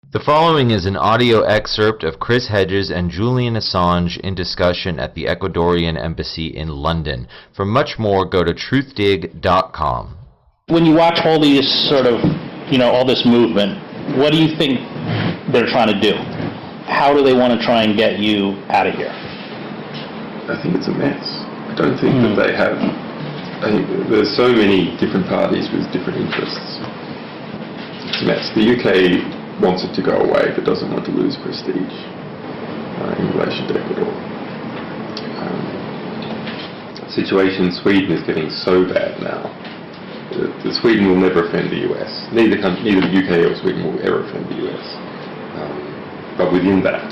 The following is an audio excerpt of Chris Hedges and Julian Assange in discussion at the Ecuadorean Embassy in London. For much more, go to truthdig.com. When you watch all these sort of, all this movement, what do you think they're trying to do? How do they want to try and get you out of here? I think it's a mess. I don't think that they have. I think there's so many different parties with different interests. It's a mess. The UK wants it to go away, but doesn't want to lose prestige in relation to Ecuador. The situation in Sweden is getting so bad now that Sweden will never offend the US. Neither the UK or Sweden will ever offend the US. But within that,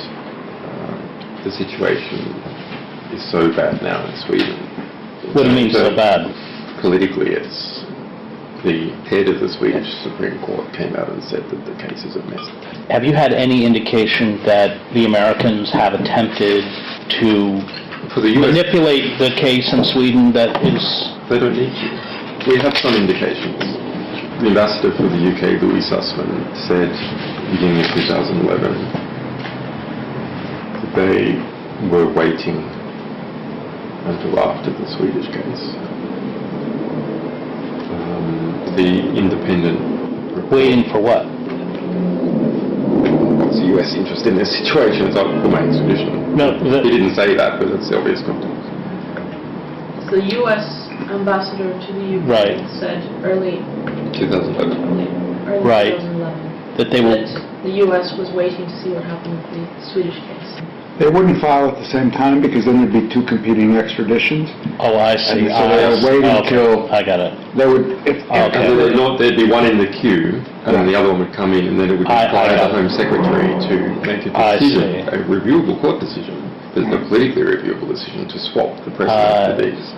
the situation is so bad now in Sweden. What do you mean so bad? Politically, it's the head of the Swedish Supreme Court came out and said that the case is a mess. Have you had any indication that the Americans have attempted to manipulate the case in Sweden that is... They don't need to. We have some indications. The ambassador for the UK, Louis Sussman, said beginning of 2011 that they were waiting until after the Swedish case. The independent report. Waiting for what? What's the US interest in this situation? It's up for my extradition. No, he didn't say that, but that's the obvious context. The US ambassador to the UK said early 2011. Right. 2011 that they will. That the US was waiting to see what happened with the Swedish case. They wouldn't file at the same time because then there'd be two competing extraditions. Oh, I see. And so they were waiting till I got it. they would. And then there'd be one in the queue, and then the other one would come in, and then it would require the Home Secretary to make a decision, a reviewable court decision, but a politically reviewable decision to swap the precedent for these.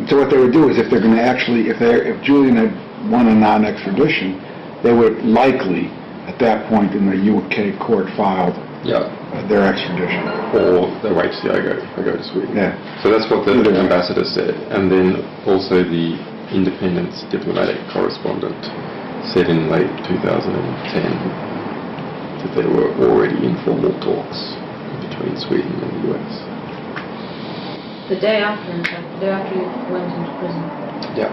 So what they would do is, if they're going to actually, if Julian had won a non-extradition, they would likely, at that point in the UK court, filed their extradition. Or they wait to see I go to Sweden. Yeah. So that's what the ambassador said. And then also the Independent's diplomatic correspondent said in late 2010 that there were already informal talks between Sweden and the US. The day after, in fact, the day after you went into prison. Yeah.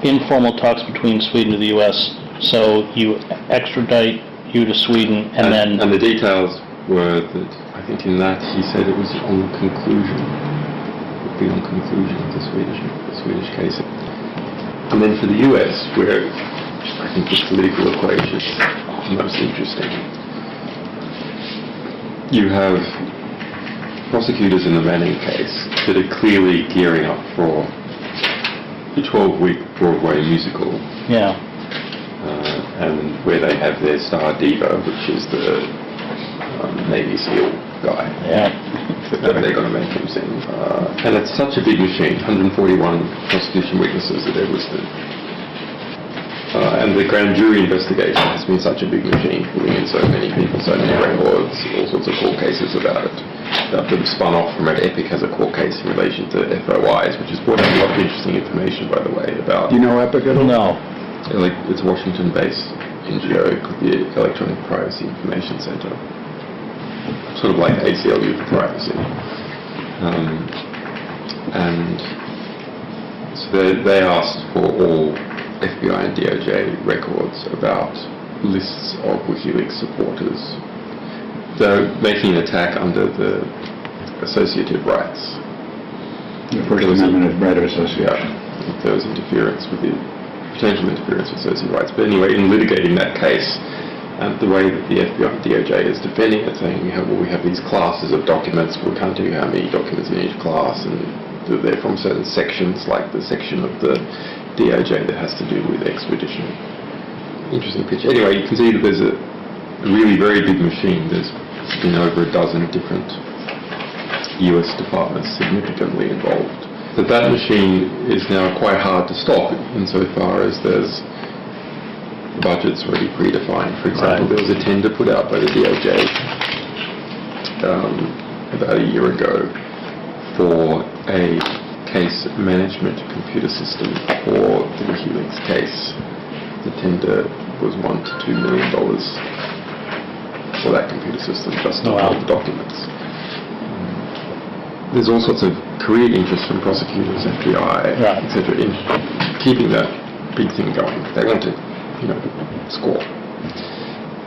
Informal talks between Sweden and the U.S. So you extradite you to Sweden, and then... And the details were that, I think in that he said it was on conclusion. It would be on conclusion of the Swedish case. And then for the US, where I think the political equation is most interesting, you have prosecutors in the Manning case that are clearly gearing up for the 12-week Broadway musical. Yeah. And where they have their star diva, which is the Navy SEAL guy. Yeah. That they're going to make him sing. And it's such a big machine, 141 prosecution witnesses that they've listed. And the grand jury investigation has been such a big machine, pulling in so many people, so many records, all sorts of court cases about it. That them spun off from it. Epic has a court case in relation to FOIs, which has brought out a lot of interesting information, by the way, about... Do you know Epic at all? No. It's a Washington-based NGO, the Electronic Privacy Information Center. Sort of like ACLU for privacy. And so they asked for all FBI and DOJ records about lists of WikiLeaks supporters. They're making an attack under the associative rights. The First Amendment of right of association. Yeah, if there was potential interference with associative rights. But anyway, in litigating that case, the way that the FBI and DOJ is defending it, saying we have these classes of documents, we can't tell you how many documents in each class, and they're from certain sections, like the section of the DOJ that has to do with extradition. Interesting pitch. Anyway, you can see that there's a really very big machine. There's been over a dozen different US departments significantly involved. But that machine is now quite hard to stop insofar as there's budgets already predefined. For example, there was a tender put out by the DOJ about a year ago for a case management computer system for the WikiLeaks case. The tender was $1 to $2 million. for that computer system just to hold the documents. There's all sorts of career interest from prosecutors, FBI, etc., in keeping that big thing going. They want to, score.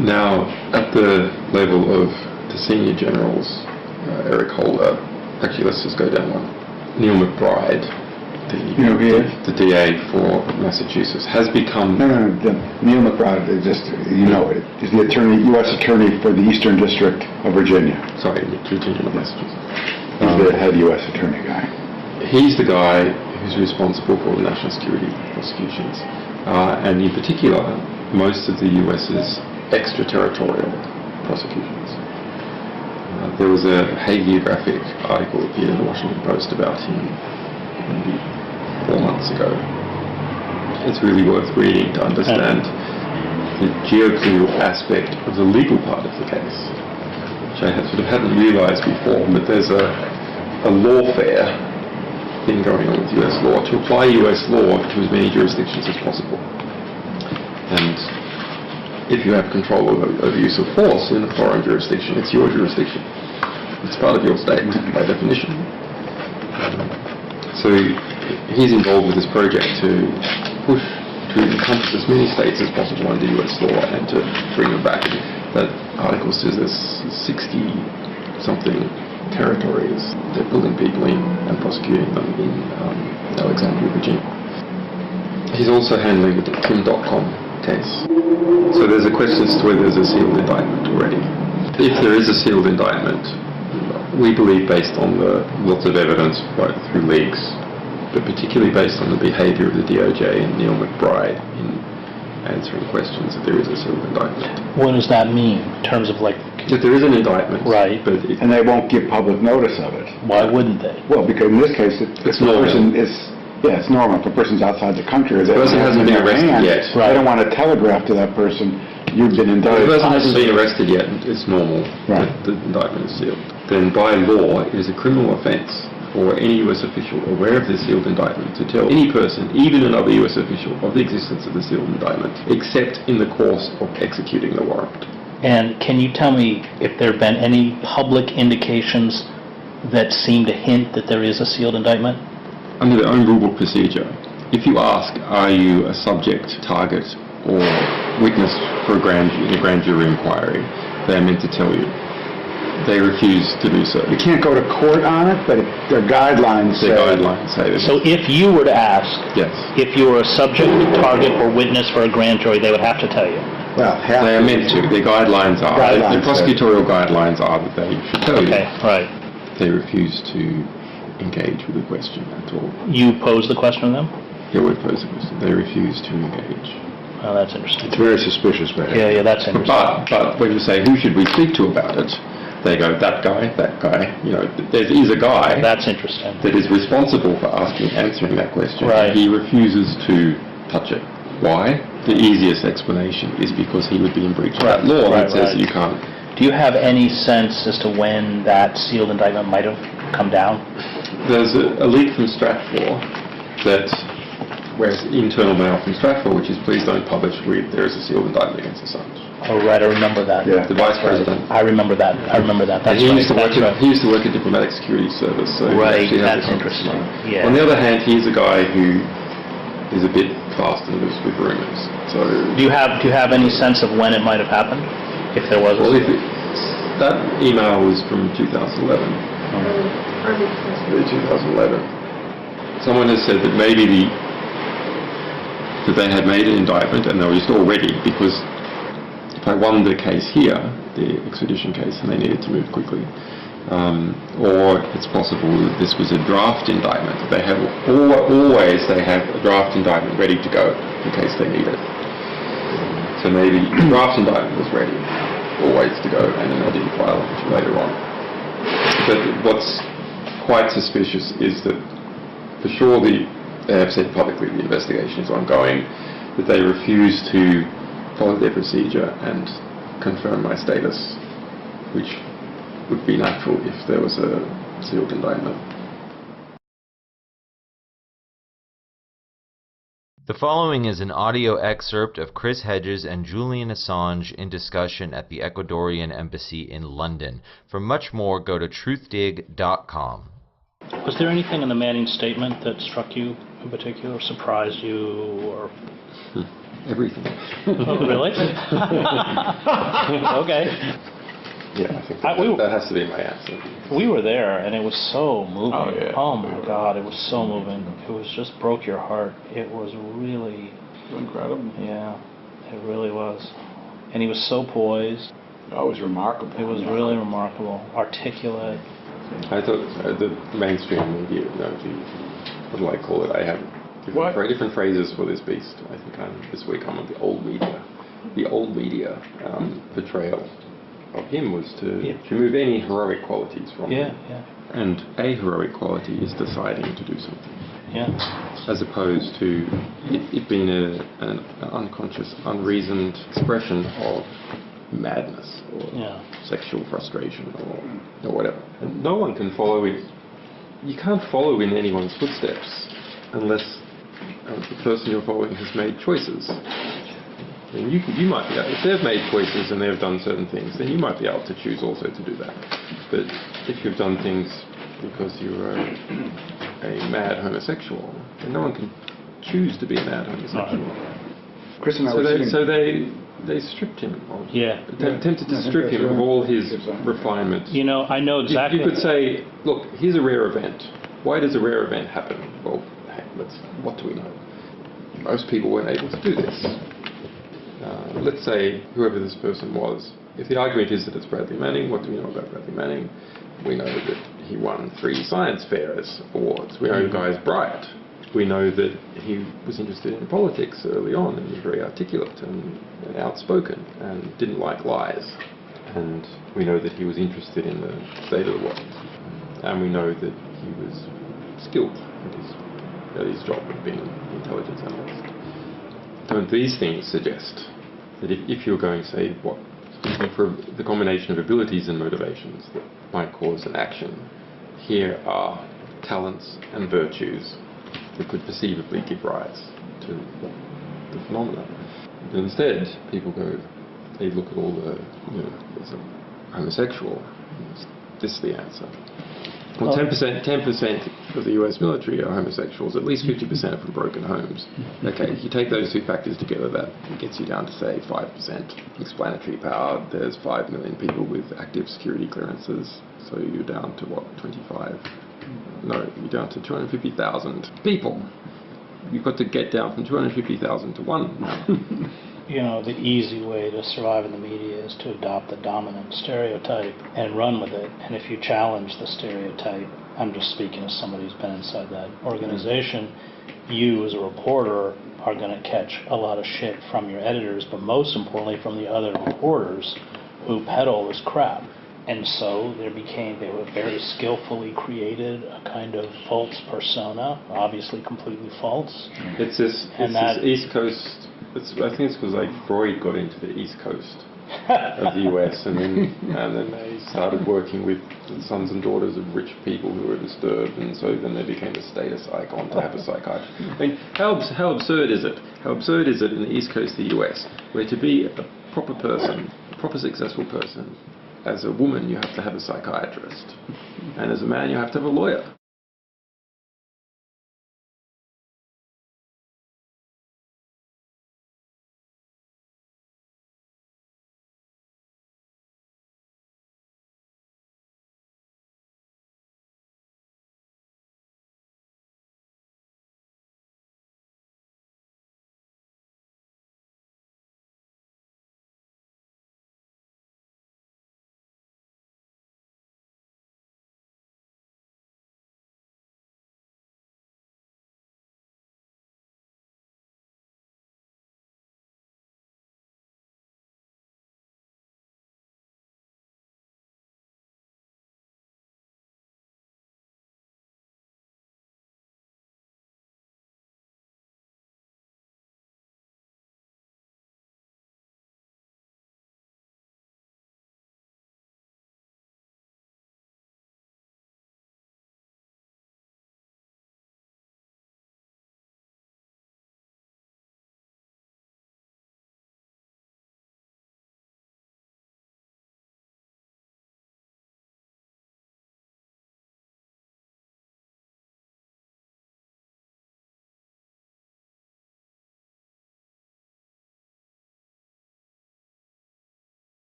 Now, at the level of the senior generals, Eric Holder, actually let's just go down one. Neil McBride, the DA for Massachusetts, has become... No, Neil McBride is just, is the U.S. Attorney for the Eastern District of Virginia. Sorry, Virginia, not Massachusetts. He's the head U.S. Attorney guy. He's the guy who's responsible for the national security prosecutions. And in particular, most of the U.S.'s extraterritorial prosecutions. There was a hagiographic article appeared in the Washington Post about him maybe 4 months ago. It's really worth reading to understand the geopolitical aspect of the legal part of the case, which I hadn't realised before, but there's a lawfare thing going on with US law to apply US law to as many jurisdictions as possible. And if you have control over use of force in a foreign jurisdiction, it's your jurisdiction. It's part of your state by definition. So he's involved with this project to push to encompass as many states as possible under US law and to bring them back. That article says there's 60-something territories they're pulling people in and prosecuting them in Alexandria, Virginia. He's also handling the Tim.com case. So there's a question as to whether there's a sealed indictment already. If there is a sealed indictment, we believe, based on the lots of evidence, both through leaks, but particularly based on the behaviour of the DOJ and Neil McBride in answering questions, that there is a sealed indictment. What does that mean in terms of that there is an indictment, right? But and they won't give public notice of it. Why wouldn't they? Well, because in this case, it's normal. It's normal. If the person's outside the country, or the person hasn't been arrested yet. Right. I don't want to telegraph to that person, you've been indicted. If the person hasn't been arrested yet, it's normal that the indictment is sealed. Then by law, it is a criminal offence for any US official aware of the sealed indictment to tell any person, even another US official, of the existence of the sealed indictment, except in the course of executing the warrant. And can you tell me if there have been any public indications that seem to hint that there is a sealed indictment? Under their own rule book procedure, if you ask, are you a subject, target, or witness for a grand jury inquiry, they are meant to tell you. They refuse to do so. You can't go to court on it, but their guidelines say... So if you were to ask, yes, if you were a subject, target, or witness for a grand jury, they would have to tell you. Well, they are meant to. Their guidelines are. The prosecutorial guidelines are that they should tell you. Okay, right. They refuse to engage with the question at all. You pose the question to them? Yeah, we pose the question. They refuse to engage. Oh, that's interesting. It's very suspicious behavior. Yeah, that's interesting. But when you say, who should we speak to about it? They go, that guy. There is a guy. That's interesting. That is responsible for answering that question. Right. He refuses to touch it. Why? The easiest explanation is because he would be in breach of that law that says you can't. Do you have any sense as to when that sealed indictment might have come down? There's a leak from Stratfor where it's internal mail from Stratfor, which is, please don't publish, there is a sealed indictment against Assange. Oh, right, I remember that. Yeah. The Vice President. I remember that. That's he used to right. work at Diplomatic Security Service. So right, that's interesting. Yeah. On the other hand, he's a guy who is a bit fast and loose with rumours. So do you have any sense of when it might have happened, if there was? Well, that email was from 2011. Early 2011. Someone has said that maybe that they had made an indictment and they were just all ready, because if I won the case here, the extradition case, and they needed to move quickly, or it's possible that this was a draft indictment. They have always a draft indictment ready to go in case they need it. So maybe the draft indictment was ready, always to go, and then they didn't file it later on. But what's quite suspicious is that for sure they have said publicly the investigation is ongoing, that they refuse to follow their procedure and confirm my status, which would be natural if there was a sealed indictment. The following is an audio excerpt of Chris Hedges and Julian Assange in discussion at the Ecuadorean Embassy in London. For much more, go to truthdig.com. Was there anything in the Manning statement that struck you in particular, surprised you, or... Everything. Oh, really? Okay. Yeah, I think that has to be my answer. We were there, and it was so moving. Oh, yeah. Oh my God, it was so moving. It was just broke your heart. It was really... Incredible. Yeah, it really was. And he was so poised. Oh, it was remarkable. It was really remarkable. Articulate. I thought the mainstream media, what do I call it? I have very different phrases for this beast. I think this week I'm on the old media. The old media portrayal of him was to remove any heroic qualities from him. And a heroic quality is deciding to do something. As opposed to it being an unconscious, unreasoned expression of madness or sexual frustration or whatever. And no one can follow it. You can't follow in anyone's footsteps unless the person you're following has made choices. And you might be able, if they've made choices and they've done certain things, then you might be able to choose also to do that. But if you've done things because you're a mad homosexual, then no one can choose to be a mad homosexual. Chris and I were so they stripped him of, attempted to strip him of all his refinement. You know, I know exactly. You could say, look, here's a rare event. Why does a rare event happen? Well, hey, what do we know? Most people weren't able to do this. Let's say whoever this person was, if the argument is that it's Bradley Manning, what do we know about Bradley Manning? We know that he won 3 science fairs awards. We know the guy's bright. We know that he was interested in politics early on and was very articulate and outspoken and didn't like lies. And we know that he was interested in the state of the world. And we know that he was skilled at his job of being an intelligence analyst. Don't these things suggest that if you're going, say, for the combination of abilities and motivations that might cause an action, here are talents and virtues that could perceivably give rise to the phenomena. But instead, people they look at all there's a homosexual, is this the answer? Well, 10% of the US military are homosexuals, at least 50% are from broken homes. Okay, if you take those two factors together, that gets you down to, say, 5% explanatory power. There's 5 million people with active security clearances, so you're down to, 25? No, you're down to 250,000 people. You've got to get down from 250,000 to 1 now. You know, the easy way to survive in the media is to adopt the dominant stereotype and run with it. And if you challenge the stereotype, I'm just speaking as somebody who's been inside that organization, you as a reporter are going to catch a lot of shit from your editors, but most importantly from the other reporters who peddle this crap. And so they were very skillfully created a kind of false persona, obviously completely false. It's this East Coast. I think it's because Freud got into the East Coast of the US, and then they started working with the sons and daughters of rich people who were disturbed, and so then they became a status icon to have a psychiatrist. I mean, how absurd is it? How absurd is it in the East Coast of the US, where to be a proper person, a proper successful person, as a woman you have to have a psychiatrist, and as a man you have to have a lawyer.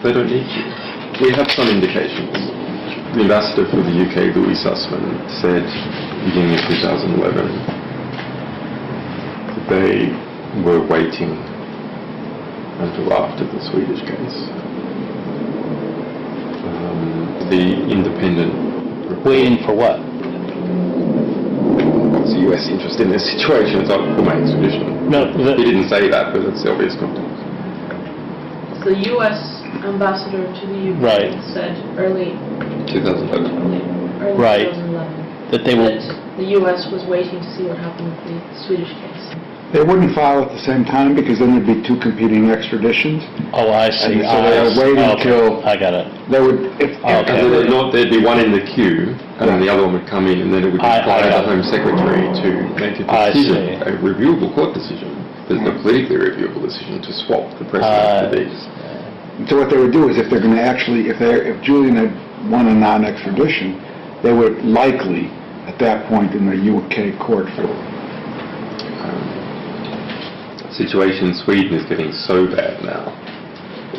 They don't need to. We have some indications. The ambassador for the UK, Louis Sussman, said beginning of 2011 that they were waiting until after the Swedish case. The independent report, Waiting for what? what's the US interest in this situation? It's like for my extradition. No, He didn't say that, but it's the obvious context. The U.S. ambassador to the Ukraine Right. said early 2011. Right. 2011 that they will. that the U.S. was waiting to see what happened with the Swedish case. They wouldn't file at the same time because then there'd be two competing extraditions. Oh, I see. And so they're waiting till- I got it. They would, if, Okay. And then there'd be one in the queue, and then the other one would come in, and then it would require the Home Secretary to make a I decision, see. a reviewable court decision. There's no politically reviewable decision to swap the precedent for these. so what they would do is if they're going to actually, if Julian had won a non-extradition, they would likely, at that point in the UK court for Situation in Sweden is getting so bad now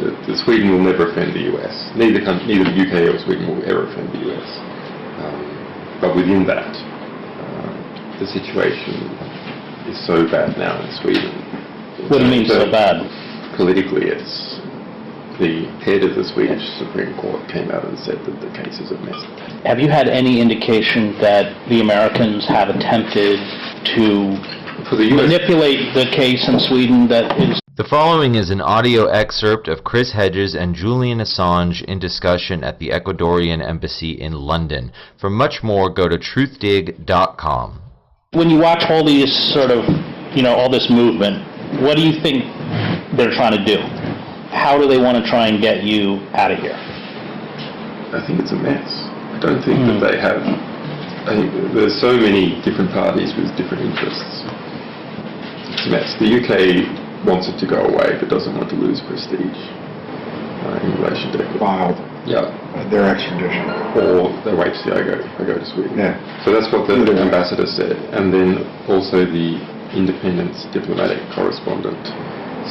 that Sweden will never offend the US. Neither the UK or Sweden will ever offend the US. But within that, the situation is so bad now in Sweden. What do you mean so bad? Politically, it's the head of the Swedish Supreme Court came out and said that the case is a mess. Have you had any indication that the Americans have attempted to For the US, manipulate the case in Sweden that is... The following is an audio excerpt of Chris Hedges and Julian Assange in discussion at the Ecuadorean Embassy in London. For much more, go to truthdig.com. When you watch all these sort of, all this movement, what do you think they're trying to do? How do they want to try and get you out of here? I think it's a mess. I don't think that they have... I think there's so many different parties with different interests. It's a mess. The UK wants it to go away but doesn't want to lose prestige in relation to filed their extradition. Or they wait to see I go to Sweden. Yeah. So that's what the ambassador said. And then also the Independent's diplomatic correspondent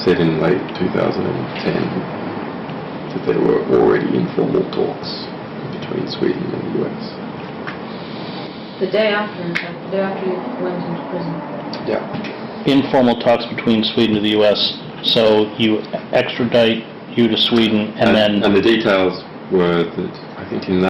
said in late 2010 that there were already informal talks between Sweden and the US. The day after, in fact, the day after you went into prison. Yeah. Informal talks between Sweden and the U.S., so you extradite you to Sweden, and then... And the details were that, I think in that